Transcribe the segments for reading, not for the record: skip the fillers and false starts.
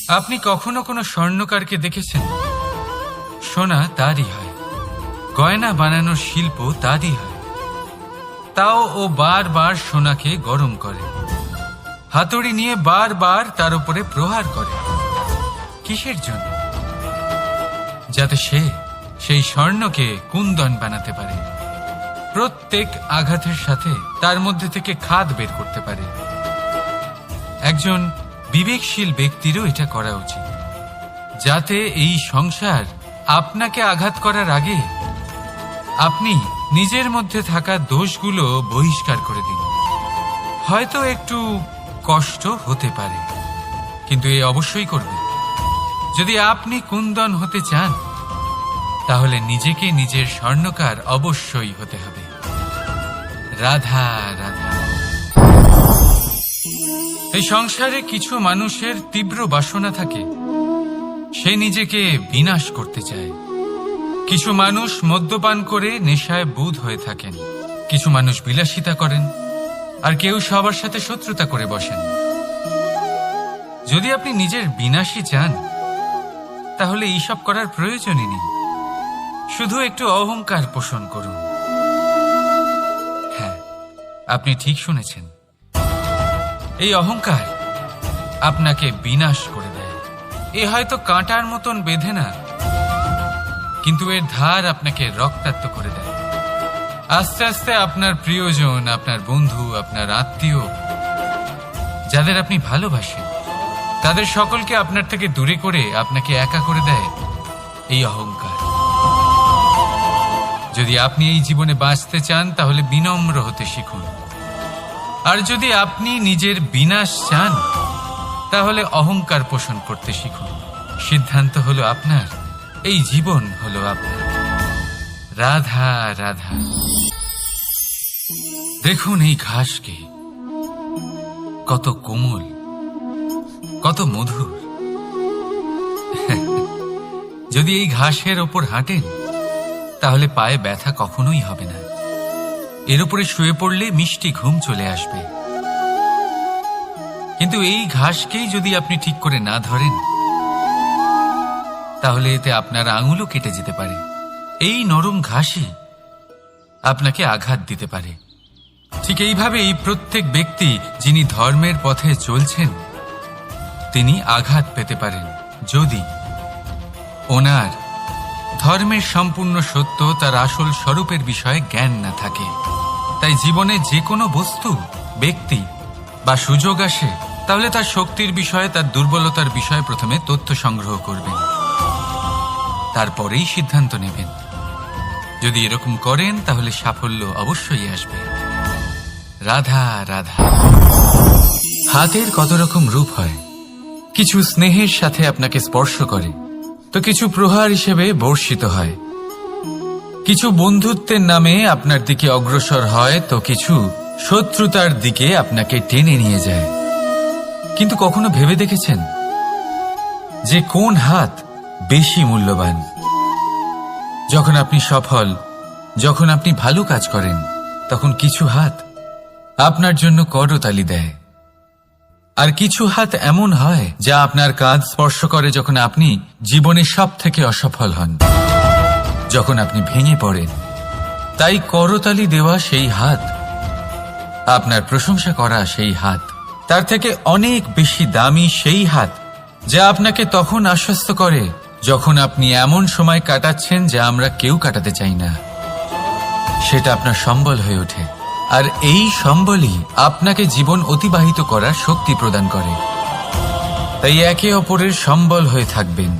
আপনি কখনো কোনো স্বর্ণকারকে দেখেছেন? সোনা তারই হয়, গয়না বানানোর শিল্প তারই হয়। তাও ও বারবার সোনাকে গরম করে, হাতুড়ি নিয়ে বারবার তার উপরে প্রহার করে। কিসের জন্য? যাতে সে সেই স্বর্ণকে কুন্দন বানাতে পারে, প্রত্যেক আঘাতের সাথে তার মধ্যে থেকে খাদ বের করতে পারে। একজন বিবেকশীল ব্যক্তিরও এটা করা উচিত, যাতে এই সংসার আপনাকে আঘাত করার আগে আপনি নিজের মধ্যে থাকা দোষগুলো বহিষ্কার করে দিন। হয়তো একটু কষ্ট হতে পারে, কিন্তু এ অবশ্যই করবে। যদি আপনি কুন্দন হতে চান, তাহলে নিজেকে নিজের স্বর্ণকার অবশ্যই হতে হবে। রাধা রাধা। এই সংসারে কিছু মানুষের তীব্র বাসনা থাকে, সে নিজেকে বিনাশ করতে চায়। কিছু মানুষ মদ্যপান করে নেশায় বুঁদ হয়ে থাকেন, কিছু মানুষ বিলাসিতা করেন, আর কেউ সবার সাথে শত্রুতা করে বসেন। যদি আপনি নিজের বিনাশই চান, তাহলে এইসব করার প্রয়োজনই নেই। শুধু একটু অহংকার পোষণ করুন। হ্যাঁ, আপনি ঠিক শুনেছেন, এই অহংকার আপনাকে বিনাশ করে দেয়। এ হয়তো কাঁটার মতন বেঁধে না, কিন্তু এর ধার আপনাকে রক্তাক্ত করে দেয়। আস্তে আস্তে আপনার প্রিয়জন, আপনার বন্ধু, আপনার আত্মীয়, যাদের আপনি ভালোবাসেন, তাদের সকলকে আপনার থেকে দূরে করে আপনাকে একা করে দেয় এই অহংকার। যদি আপনি এই জীবনে বাঁচতে চান, তাহলে বিনম্র হতে শিখুন। আর যদি আপনি নিজের বিনাশ চান, তাহলে অহংকার পোষণ করতে শিখুন। সিদ্ধান্ত হলো আপনার, এই জীবন হলো আপনার। রাধা রাধা। দেখুন এই ঘাসকে, কত কোমল, কত মধুর। যদি এই ঘাসের ওপর হাঁটেন, তাহলে পায়ে ব্যথা কখনোই হবে না। এর উপরে শুয়ে পড়লে মিষ্টি ঘুম চলে আসবে। কিন্তু এই ঘাসকেই যদি আপনি ঠিক করে না ধরেন, তাহলে এতে আপনার আঙুলও কেটে যেতে পারে। এই নরম ঘাসই আপনাকে আঘাত দিতে পারে। ঠিক এইভাবেই প্রত্যেক ব্যক্তি যিনি ধর্মের পথে চলছেন, তিনি আঘাত পেতে পারেন, যদি ওনার ধর্মের সম্পূর্ণ সত্য, তার আসল স্বরূপের বিষয়ে জ্ঞান না থাকে। তাই জীবনে যে কোনো বস্তু, ব্যক্তি বা সুযোগ আসে, তাহলে তার শক্তির বিষয়ে, তার দুর্বলতার বিষয়ে প্রথমে তথ্য সংগ্রহ করবেন, তারপরেই সিদ্ধান্ত নেবেন। যদি এরকম করেন, তাহলে সাফল্য অবশ্যই আসবে। রাধা রাধা। হাতের কত রকম রূপ হয়। কিছু স্নেহের সাথে আপনাকে স্পর্শ করে, তো কিছু প্রহার হিসেবে বর্ষিত হয়। কিছু বন্ধুত্বের নামে আপনার দিকে অগ্রসর হয়, তো কিছু শত্রুতার দিকে আপনাকে টেনে নিয়ে যায়। কিন্তু কখনো ভেবে দেখেছেন যে কোন হাত বেশি মূল্যবান? যখন আপনি সফল, যখন আপনি ভালো কাজ করেন, তখন কিছু হাত আপনার জন্য করতালি দেয়, আর কিছু হাত এমন হয় যা আপনার কাঁধ স্পর্শ করে যখন আপনি জীবনে সব থেকে অসফল হন, যখন আপনি ভেঙে পড়েন। তাই করতালি দেওয়া সেই হাত, আপনার প্রশংসা করা সেই হাত, তার থেকে অনেক বেশি দামি সেই হাত যা আপনাকে তখন আশ্বস্ত করে যখন আপনি এমন সময় কাটাচ্ছেন যা আমরা কেউ কাটাতে চাই না। সেটা আপনার সম্বল হয়ে ওঠে, আর এই সম্বলই আপনাকে জীবন অতিবাহিত করার শক্তি প্রদান করে। তাই একে অপরের সম্বল হয়ে থাকবেন,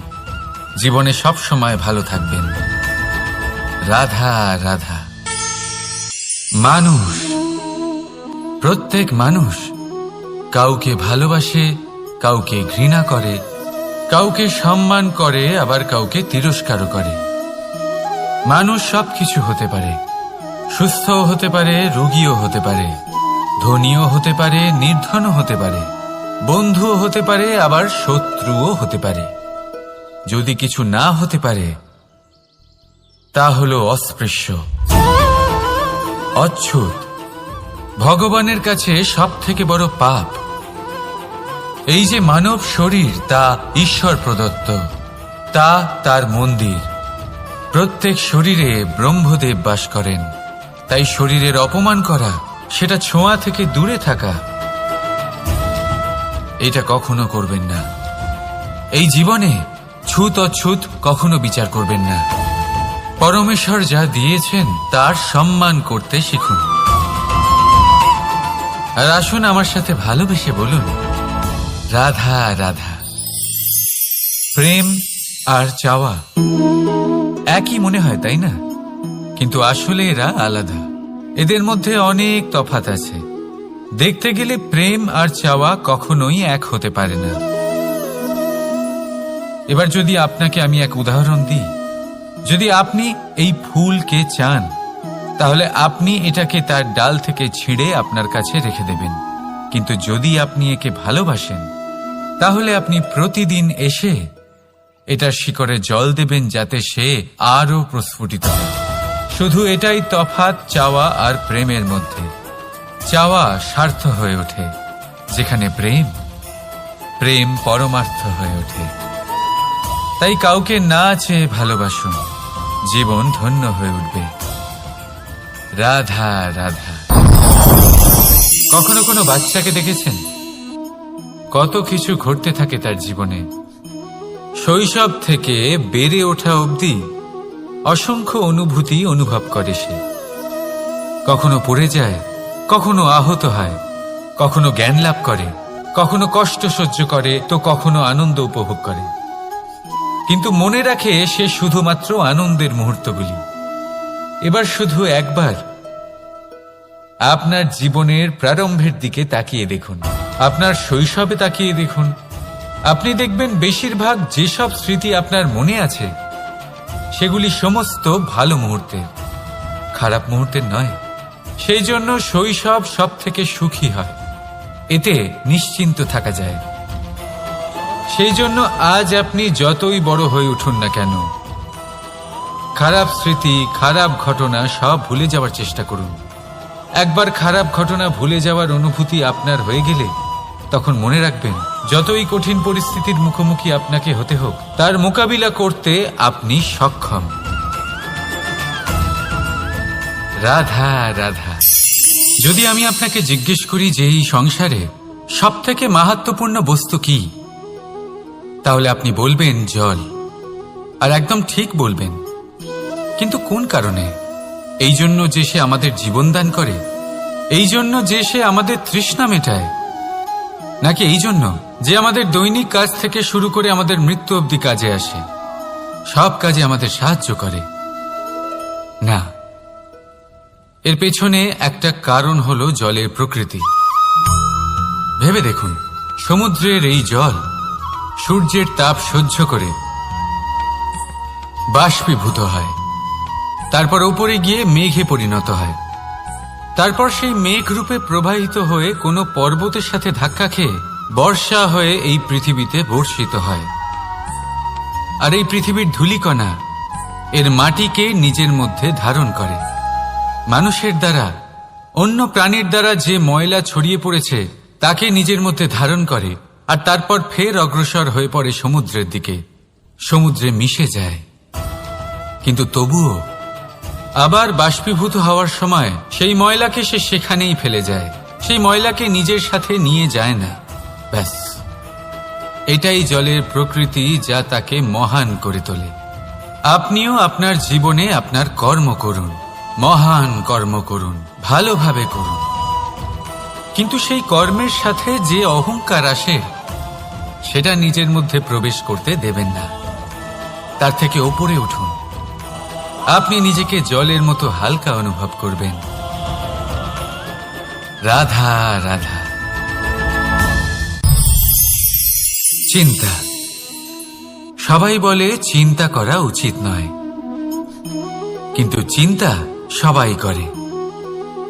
জীবনে সব সময় ভালো থাকবেন। রাধা রাধা। মানুষ, প্রত্যেক মানুষ কাউকে ভালোবাসে, কাউকে ঘৃণা করে, কাউকে সম্মান করে, আবার কাউকে তিরস্কারও করে। মানুষ সবকিছু হতে পারে, সুস্থও হতে পারে, রোগীও হতে পারে, ধনীও হতে পারে, নির্ধনও হতে পারে, বন্ধুও হতে পারে, আবার শত্রুও হতে পারে। যদি কিছু না হতে পারে, তা হলো অস্পৃশ্য, অচ্ছুত। ভগবানের কাছে সব থেকে বড় পাপ এই যে মানব শরীর তা ঈশ্বর প্রদত্ত, তা তার মন্দির। প্রত্যেক শরীরে ব্রহ্মদেব বাস করেন। তাই শরীরের অপমান করা, সেটা ছোঁয়া থেকে দূরে থাকা, এটা কখনো করবেন না। এই জীবনে ছুত অছুত কখনো বিচার করবেন না। পরমেশ্বর যা দিয়েছেন তার সম্মান করতে শিখুন। আর আসুন আমার সাথে ভালোবেসে বলুন, রাধা রাধা। প্রেম আর চাওয়া একই মনে হয়, তাই না? কিন্তু আসলে এরা আলাদা। এদের মধ্যে অনেক তফাৎ আছে। দেখতে গেলে প্রেম আর চাওয়া কখনোই এক হতে পারে না। এবার যদি আপনাকে আমি এক উদাহরণ দিই, যদি আপনি এই ফুলকে চান, তাহলে আপনি এটাকে তার ডাল থেকে ছিঁড়ে আপনার কাছে রেখে দেবেন। কিন্তু যদি আপনি একে ভালোবাসেন, তাহলে আপনি প্রতিদিন এসে এটার শিকড়ে জল দেবেন, যাতে সে আরো প্রস্ফুটিত হয়। শুধু এটাই তফাৎ চাওয়া আর প্রেমের মধ্যে। চাওয়া স্বার্থ হয়ে ওঠে, যেখানে প্রেম প্রেম পরমার্থ হয়ে ওঠে। তাই কাউকে না চেয়ে ভালোবাসুন, জীবন ধন্য হয়ে উঠবে। রাধা রাধা। কখনো কোনো বাচ্চাকে দেখেছেন? কত কিছু ঘটতে থাকে তার জীবনে। শৈশব থেকে বেড়ে ওঠা অবধি অসংখ্য অনুভূতি অনুভব করে সে। কখনো পড়ে যায়, কখনো আহত হয়, কখনো জ্ঞান লাভ করে, কখনো কষ্ট সহ্য করে, তো কখনো আনন্দ উপভোগ করে। কিন্তু মনে রাখে সে শুধুমাত্র আনন্দের মুহূর্তগুলি। এবার শুধু একবার আপনার জীবনের প্রারম্ভের দিকে তাকিয়ে দেখুন, আপনার শৈশবে তাকিয়ে দেখুন। আপনি দেখবেন বেশিরভাগ যেসব স্মৃতি আপনার মনে আছে, সেগুলি সমস্ত ভালো মুহূর্তের, খারাপ মুহূর্তের নয়। সেই জন্য শৈশব সব থেকে সুখী হয়, এতে নিশ্চিন্ত থাকা যায়। সেই জন্য আজ আপনি যতই বড় হয়ে উঠুন না কেন, খারাপ স্মৃতি, খারাপ ঘটনা সব ভুলে যাওয়ার চেষ্টা করুন। একবার খারাপ ঘটনা ভুলে যাওয়ার অনুভূতি আপনার হয়ে গেলে, তখন মনে রাখবেন, যতই কঠিন পরিস্থিতির মুখোমুখি আপনাকে হতে হোক, তার মোকাবিলা করতে আপনি সক্ষম। রাধা রাধা। যদি আমি আপনাকে জিজ্ঞেস করি যে এই সংসারে সবথেকে মাহাত্ম্যপূর্ণ বস্তু কি, তাহলে আপনি বলবেন জল। আর একদম ঠিক বলবেন। কিন্তু কোন কারণে? এই জন্য যে সে আমাদের জীবন দান করে? এই জন্য যে সে আমাদের তৃষ্ণা মেটায়? নাকি এই জন্য যে আমাদের দৈনিক কাজ থেকে শুরু করে আমাদের মৃত্যু অবধি কাজে আসে, সব কাজে আমাদের সাহায্য করে? না, এর পেছনে একটা কারণ হলো জলের প্রকৃতি। ভেবে দেখুন, সমুদ্রের এই জল সূর্যের তাপ সহ্য করে বাষ্পীভূত হয়, তারপর উপরে গিয়ে মেঘে পরিণত হয়, তারপর সেই মেঘ রূপে প্রবাহিত হয়ে কোনো পর্বতের সাথে ধাক্কা খেয়ে বর্ষা হয়ে এই পৃথিবীতে বর্ষিত হয়। আর এই পৃথিবীর ধূলিকণা এর মাটিকে নিজের মধ্যে ধারণ করে। মানুষের দ্বারা, অন্য প্রাণীর দ্বারা যে ময়লা ছড়িয়ে পড়েছে তাকে নিজের মধ্যে ধারণ করে, আর তারপর ফের অগ্রসর হয়ে পড়ে সমুদ্রের দিকে, সমুদ্রে মিশে যায়। কিন্তু তবুও আবার বাষ্পীভূত হওয়ার সময় সেই ময়লাকে সে সেখানেই ফেলে যায়, সেই ময়লাকে নিজের সাথে নিয়ে যায় না। ব্যাস, এটাই জলের প্রকৃতি, যা তাকে মহান করে তোলে। আপনিও আপনার জীবনে আপনার কর্ম করুন, মহান কর্ম করুন, ভালোভাবে করুন। কিন্তু সেই কর্মের সাথে যে অহংকার আসে, সেটা নিজের মধ্যে প্রবেশ করতে দেবেন না। তার থেকে ওপরে উঠুন। আপনি নিজেকে জলের মতো হালকা অনুভব করবেন। রাধা রাধা। চিন্তা। সবাই বলে চিন্তা করা উচিত নয়, কিন্তু চিন্তা সবাই করে।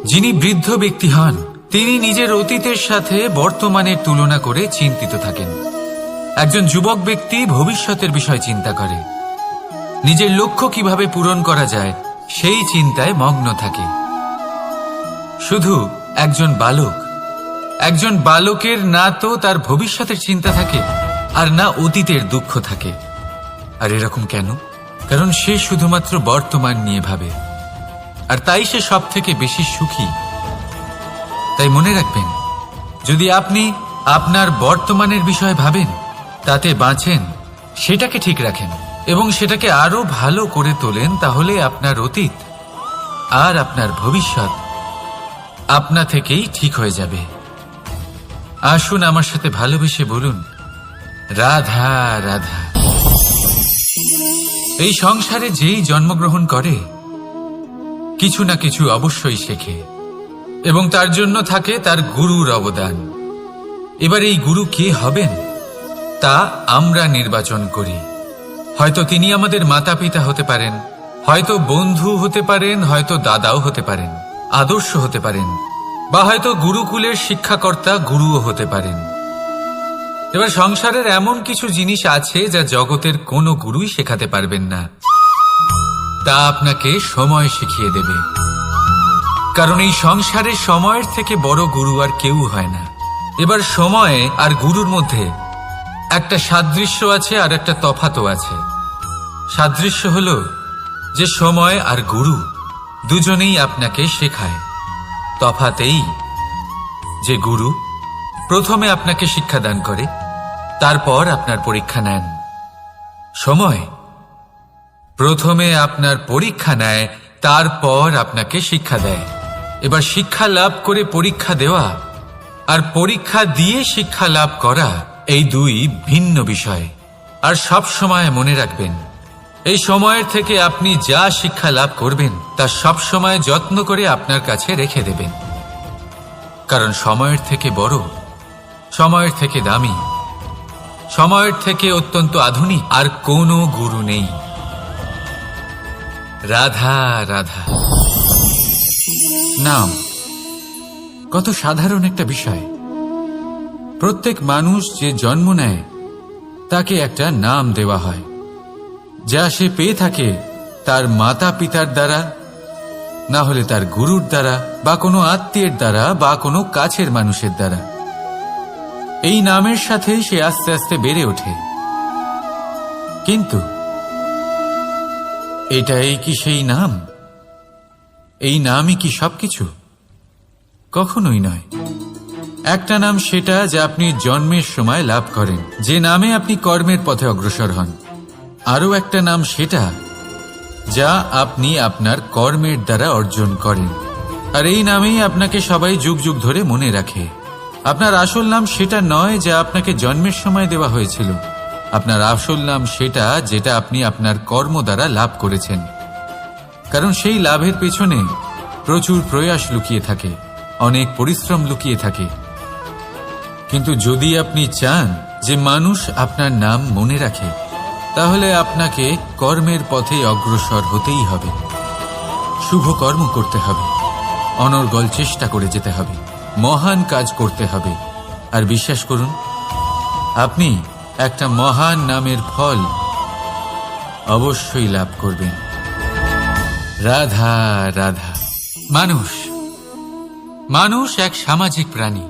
যিনি বৃদ্ধ ব্যক্তি হন, তিনি নিজের অতীতের সাথে বর্তমানের তুলনা করে চিন্তিত থাকেন। একজন যুবক ব্যক্তি ভবিষ্যতের বিষয় চিন্তা করে, নিজের লক্ষ্য কিভাবে পূরণ করা যায় সেই চিন্তায় মগ্ন থাকে। শুধু একজন বালক একজন বালকের না তো তার ভবিষ্যতের চিন্তা থাকে আর না অতীতের দুঃখ থাকে। আর এরকম কেন? কারণ সে শুধুমাত্র বর্তমান নিয়ে ভাবে, আর তাই সে সব থেকে বেশি সুখী। তাই মনে রাখবেন, যদি আপনি আপনার বর্তমানের বিষয়ে ভাবেন, তাতে বাঁচেন, সেটাকে ঠিক রাখেন এবং সেটাকে আরো ভালো করে তোলেন, তাহলে আপনার অতীত আর আপনার ভবিষ্যৎ আপনা থেকেই ঠিক হয়ে যাবে। আসুন আমার সাথে ভালোবেসে বলুন, রাধা রাধা। এই সংসারে যেই জন্মগ্রহণ করে কিছু না কিছু অবশ্যই শেখে এবং তার জন্য থাকে তার গুরুর অবদান। এবার এই গুরু কে হবেন তা আমরা নির্বাচন করি। হয়তো তিনি আমাদের মাতা পিতা হতে পারেন, হয়তো বন্ধু হতে পারেন, হয়তো দাদাও হতে পারেন, আদর্শ হতে পারেন, বা হয়তো গুরুকুলের শিক্ষাকর্তা গুরুও হতে পারেন। এবার সংসারের এমন কিছু জিনিস আছে যা জগতের কোনো গুরুই শেখাতে পারবেন না, তা আপনাকে সময় শিখিয়ে দেবে। কারণ এই সংসারে সময়ের থেকে বড় গুরু আর কেউ হয় না। এবার সময় আর গুরুর মধ্যে একটা সাদৃশ্য আছে আর একটা তফাতও আছে। সাদৃশ্য হলো যে সময় আর গুরু দুজনেই আপনাকে শেখায়। তফাতেই যে গুরু প্রথমে আপনাকে শিক্ষাদান করে, তারপর আপনার পরীক্ষা নেন। সময় প্রথমে আপনার পরীক্ষা নেয়, তারপর আপনাকে শিক্ষা দেয়। এবার শিক্ষা লাভ করে পরীক্ষা দেওয়া আর পরীক্ষা দিয়ে শিক্ষা লাভ করা এই দুই ভিন্ন বিষয়। আর সব সময় মনে রাখবেন, এই সময়ের থেকে আপনি যা শিক্ষা লাভ করবেন তা সব সময় যত্ন করে আপনার কাছে রেখে দেবেন। কারণ সময়ের থেকে বড়, সময়ের থেকে দামি, সময়ের থেকে অত্যন্ত আধুনিক আর কোনো গুরু নেই। রাধা রাধা। নাম কত সাধারণ একটা বিষয়। প্রত্যেক মানুষ যে জন্ম নেয় তাকে একটা নাম দেওয়া হয়, যা সে পেয়ে থাকে তার মাতা পিতার দ্বারা, না হলে তার গুরুর দ্বারা, বা কোনো আত্মীয়ের দ্বারা, বা কোনো কাছের মানুষের দ্বারা। এই নামের সাথে সে আস্তে আস্তে বেড়ে ওঠে। কিন্তু এটাই কি সেই নাম? এই নামই কি সবকিছু? কখনোই নয়। একটা নাম সেটা যা আপনি জন্মের সময় লাভ করেন, যে নামে আপনি কর্মের পথে অগ্রসর হন। আরও একটা নাম সেটা যা আপনি আপনার কর্মের দ্বারা অর্জন করেন, আর এই নামেই আপনাকে সবাই যুগ যুগ ধরে মনে রাখে। আপনার আসল নাম সেটা নয় যা আপনাকে জন্মের সময় দেওয়া হয়েছিল। আপনার আসল নাম সেটা যেটা আপনি আপনার কর্ম দ্বারা লাভ করেছেন। কারণ সেই লাভের পেছনে প্রচুর প্রয়াস লুকিয়ে থাকে, অনেক পরিশ্রম লুকিয়ে থাকে। কিন্তু যদি আপনি চান যে মানুষ আপনার নাম মনে রাখে, তাহলে আপনাকে কর্মের পথে অগ্রসর হতেই হবে। শুভ কর্ম করতে হবে, অনর্গল চেষ্টা করে যেতে হবে, মহান কাজ করতে হবে। আর বিশ্বাস করুন, আপনি একটা মহান নামের ফল অবশ্যই লাভ করবেন। রাধা রাধা। মানুষ এক সামাজিক প্রাণী।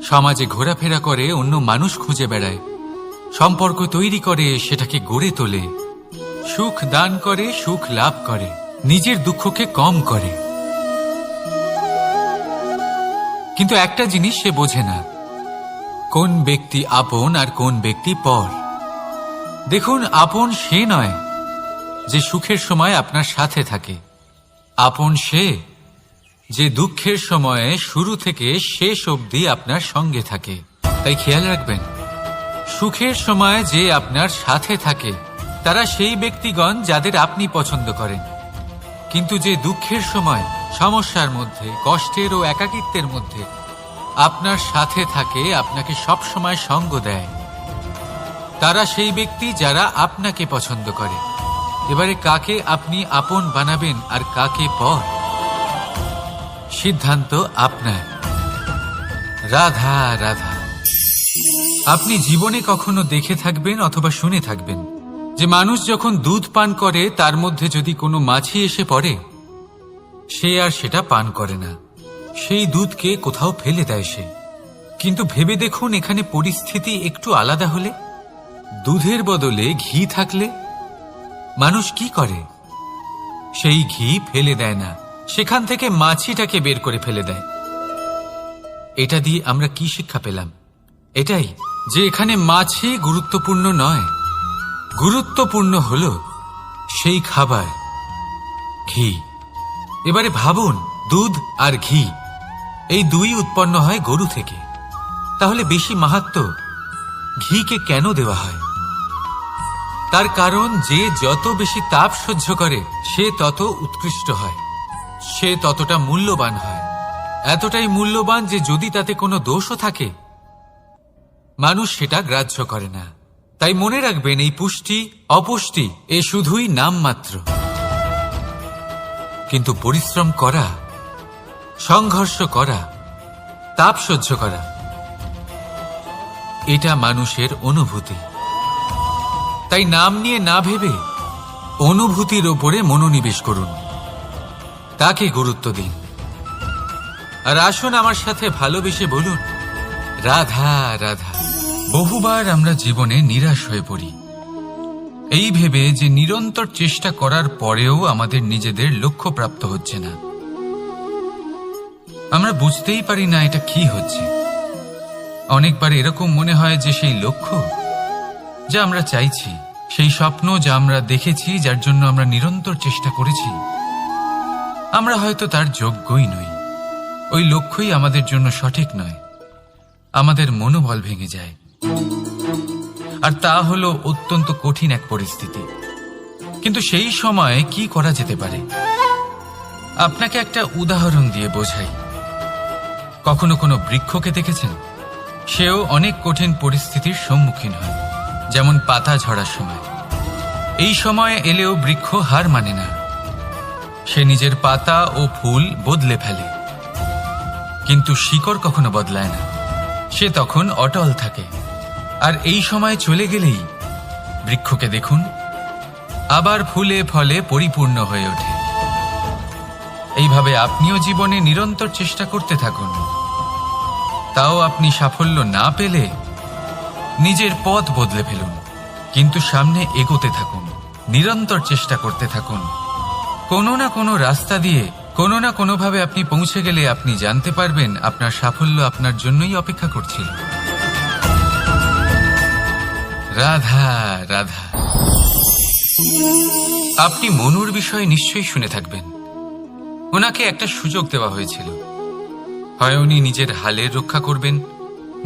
সমাজে ঘোরাফেরা করে, অন্য মানুষ খুঁজে বেড়ায়, সম্পর্ক তৈরি করে, সেটাকে গড়ে তোলে, সুখ দান করে, সুখ লাভ করে, নিজের দুঃখকে কম করে। কিন্তু একটা জিনিস সে বোঝে না, কোন ব্যক্তি আপন আর কোন ব্যক্তি পর। দেখুন, আপন সে নয় যে সুখের সময় আপনার সাথে থাকে। আপন সে যে দুঃখের সময়ে শুরু থেকে শেষ অবধি আপনার সঙ্গে থাকে। তাই খেয়াল রাখবেন, সুখের সময় যে আপনার সাথে থাকে তারা সেই ব্যক্তিগণ যাদের আপনি পছন্দ করেন। কিন্তু যে দুঃখের সময়, সমস্যার মধ্যে, কষ্টের ও একাকিত্বের মধ্যে আপনার সাথে থাকে, আপনাকে সব সময় সঙ্গ দেয়, তারা সেই ব্যক্তি যারা আপনাকে পছন্দ করে। এবারে কাকে আপনি আপন বানাবেন আর কাকে পর, সিদ্ধান্ত আপনার। রাধা রাধা। আপনি জীবনে কখনো দেখে থাকবেন অথবা শুনে থাকবেন যে মানুষ যখন দুধ পান করে তার মধ্যে যদি কোনো মাছি এসে পড়ে, সে আর সেটা পান করে না। সেই দুধকে কোথাও ফেলে দেয় সে। কিন্তু ভেবে দেখুন, এখানে পরিস্থিতি একটু আলাদা হলে, দুধের বদলে ঘি থাকলে মানুষ কি করে? সেই ঘি ফেলে দেয় না, সেখান থেকে মাছিটাকে বের করে ফেলে দেয়। এটা দিয়ে আমরা কি শিক্ষা পেলাম? এটাই যে এখানে মাছি গুরুত্বপূর্ণ নয়, গুরুত্বপূর্ণ হলো সেই খাবার ঘি। এবারে ভাবুন, দুধ আর ঘি এই দুই উৎপন্ন হয় গরু থেকে। তাহলে বেশি মাহাত্ম্য ঘিকে কেন দেওয়া হয়? তার কারণ, যে যত বেশি তাপ সহ্য করে সে তত উৎকৃষ্ট হয়, সে ততটা মূল্যবান হয়। এতটাই মূল্যবান যে যদি তাতে কোনো দোষও থাকে মানুষ সেটা গ্রাহ্য করে না। তাই মনে রাখবেন, এই পুষ্টি অপুষ্টি এ শুধুই নামমাত্র। কিন্তু পরিশ্রম করা, সংঘর্ষ করা, তাপ সহ্য করা, এটা মানুষের অনুভূতি। তাই নাম নিয়ে না ভেবে অনুভূতির ওপরে মনোনিবেশ করুন, তাকে গুরুত্ব দিন। আর আসুন আমার সাথে ভালোবেসে বলুন, রাধা রাধা। বহুবার আমরা জীবনে নিরাশ হয়ে পড়ি, এই ভেবে যে নিরন্তর চেষ্টা করার পরেও আমাদের নিজেদের লক্ষ্য প্রাপ্ত হচ্ছে না। আমরা বুঝতেই পারি না এটা কি হচ্ছে। অনেকবার এরকম মনে হয় যে সেই লক্ষ্য যা আমরা চাইছি, সেই স্বপ্ন যা আমরা দেখেছি, যার জন্য আমরা নিরন্তর চেষ্টা করেছি, আমরা হয়তো তার যোগ্যই নই। ওই লক্ষ্যই আমাদের জন্য সঠিক নয়। আমাদের মনোবল ভেঙে যায়, আর তা হলো অত্যন্ত কঠিন এক পরিস্থিতি। কিন্তু সেই সময় কি করা যেতে পারে? আপনাকে একটা উদাহরণ দিয়ে বোঝাই। কখনো কোনো বৃক্ষকে দেখেছেন? সেও অনেক কঠিন পরিস্থিতির সম্মুখীন হয়, যেমন পাতা ঝরার সময়। এই সময় এলেও বৃক্ষ হার মানে না, সে নিজের পাতা ও ফুল বদলে ফেলে, কিন্তু শিকড় কখনো বদলায় না, সে তখন অটল থাকে। আর এই সময় চলে গেলেই বৃক্ষকে দেখুন, আবার ফুলে ফলে পরিপূর্ণ হয়ে ওঠে। এইভাবে আপনিও জীবনে নিরন্তর চেষ্টা করতে থাকুন। তাও আপনি সাফল্য না পেলে নিজের পথ বদলে ফেলুন, কিন্তু সামনে এগোতে থাকুন, নিরন্তর চেষ্টা করতে থাকুন। কোনো না কোনো রাস্তা দিয়ে, কোনো না কোনোভাবে আপনি পৌঁছে গেলে আপনি জানতে পারবেন আপনার সাফল্য আপনার জন্যই অপেক্ষা করছিল। রাধা রাধা। আপনি মনুর বিষয়ে নিশ্চয়ই শুনে থাকবেন। ওনাকে একটা সুযোগ দেওয়া হয়েছিল, হয় উনি নিজের হালের রক্ষা করবেন,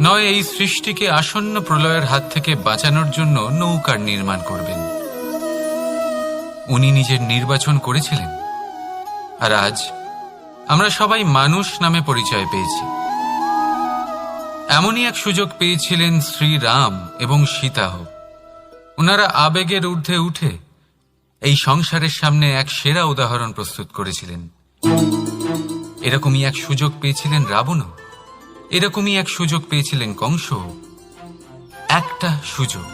নয় এই সৃষ্টিকে আসন্ন প্রলয়ের হাত থেকে বাঁচানোর জন্য নৌকার নির্মাণ করবেন। উনি নিজের নির্বাচন করেছিলেন, আর আজ আমরা সবাই মানুষ নামে পরিচয় পেয়েছি। এমনই এক সুযোগ পেয়েছিলেন শ্রীরাম এবং সীতাও। ওনারা আবেগের ঊর্ধ্বে উঠে এই সংসারের সামনে এক সেরা উদাহরণ প্রস্তুত করেছিলেন। এরকমই এক সুযোগ পেয়েছিলেন রাবণও, এরকমই এক সুযোগ পেয়েছিলেন কংস। একটা সুযোগ,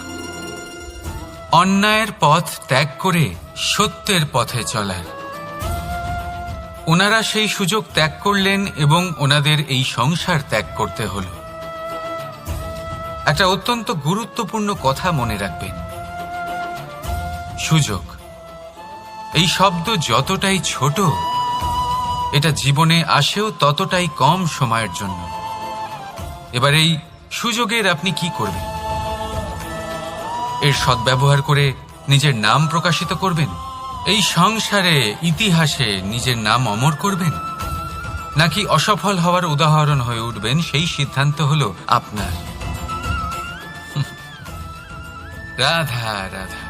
অন্যায়ের পথ ত্যাগ করে সত্যের পথে চলার। ওনারা সেই সুযোগ ত্যাগ করলেন এবং ওনাদের এই সংসার ত্যাগ করতে হল। একটা অত্যন্ত গুরুত্বপূর্ণ কথা মনে রাখবেন, সুযোগ এই শব্দ যতটাই ছোট, এটা জীবনে আসেও ততটাই কম সময়ের জন্য। এবার এই সুযোগের আপনি কি করবেন? এর সদ্ব্যবহার করে নিজের নাম প্রকাশিত করবেন, এই সংসারে ইতিহাসে নিজের নাম অমর করবেন, নাকি অসফল হওয়ার উদাহরণ হয়ে উঠবেন? সেই সিদ্ধান্ত হলো আপনার। রাধা রাধা।